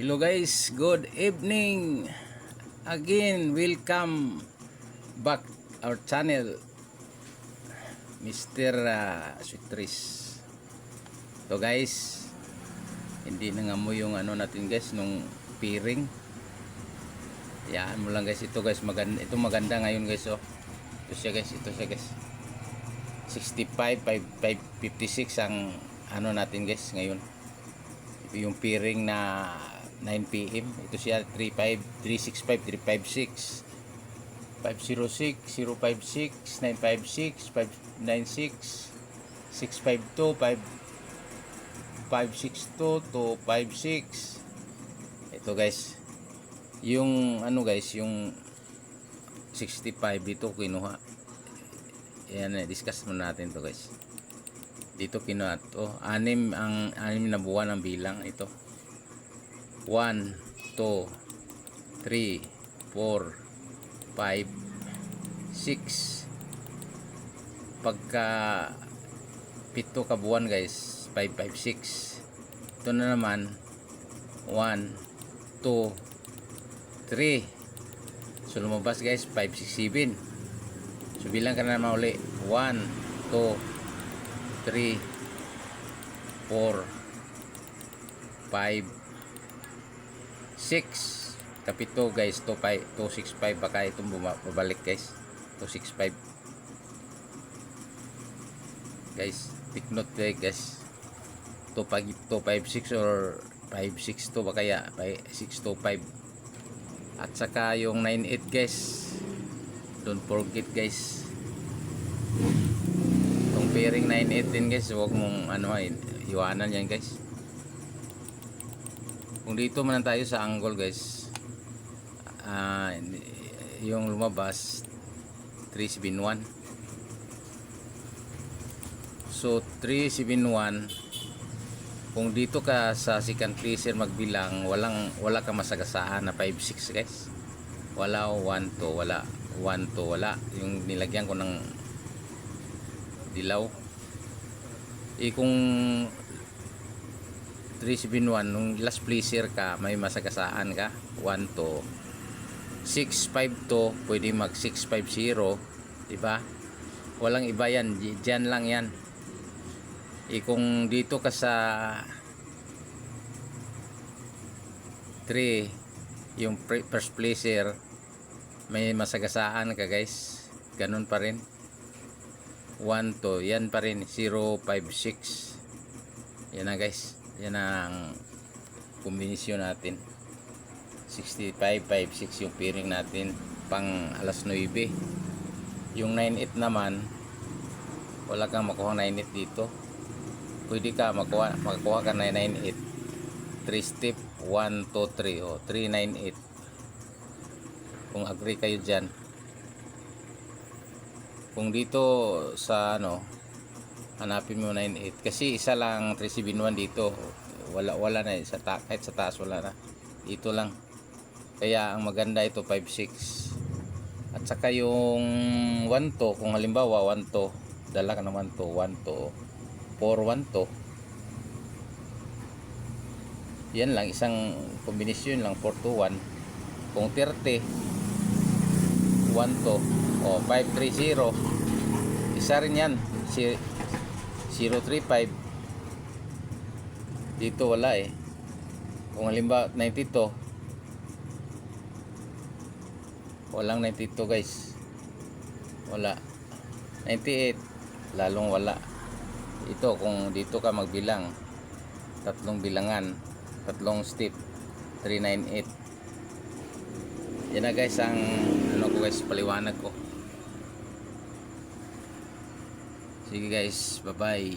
Hello guys, good evening. Again, welcome back our channel, Mr. Sweetris. So guys, hindi na nga mo yung ano natin guys, nung piring. Yan mo lang guys, ito guys, maganda, ito maganda ngayon guys. Oh. Ito siya guys, 65, 556 ang ano natin guys ngayon. Ito yung piring na 9 PM. Ito siya 35, 365, 356, 506, 056, 956, 596, 652, 562 to 56. Ito guys, yung ano guys, yung 65 dito kinuha. Yan, discuss muna natin to guys. Dito kinuha to, anim na buwan ng bilang ito. 1, 2, 3, 4, 5, 6. Pagka 7 ka buwan guys, 556. Ito na naman 1, 2, 3. So lumabas guys 567. So bilang ka na naman uli 1, 2, 3, 4, 5, 6. Kapito guys, 265. Baka itong babalik guys, 265 guys. Take note guys, 256 or 562 baka ya 625. At saka yung 98 guys, don't forget guys, itong pairing 98 din guys, huwag mong ano, iwanan yan guys. Kung dito man tayo sa angle guys, yung lumabas 371. So 371, kung dito ka sa second placer magbilang, wala ka masagasaan na 56 guys. Wala 1 to, wala 1 to, wala. Yung nilagyan ko ng dilaw. Kung 371 nung last placer ka, may masagasaan ka 1 to 652, pwede mag 650, diba? Walang iba yan, dyan lang yan. Kung dito ka sa 3, yung first placer, may masagasaan ka guys, ganun pa rin. 1 to, yan pa rin, 056. Yan na guys, yan ang kombinasyon natin. 65, 56 yung pairing natin pang alas 9. Yung 98 naman, wala kang makuha 98 dito. Pwede ka makakuha ka na 98 3 step, 1, 2, 3, 398. Kung agree kayo dyan. Kung dito sa ano, hanapin mo 98 kasi isa lang 371 dito, wala na sa kahit sa taas wala na, dito lang. Kaya ang maganda ito 56. At saka yung 1 to, kung halimbawa 1 to, dala ka naman to 1 to 4, 1 to, yan lang, isang kombinasyon lang, 4 to 1. Kung 30, 1 to, 530, isa rin yan, 035. Dito wala Kung halimbawa 92, walang 92 guys, wala. 98, lalong wala. Ito kung dito ka magbilang, tatlong bilangan, tatlong step, 398. Yan na guys ang ano ko guys, paliwanag ko. Sige guys, bye bye.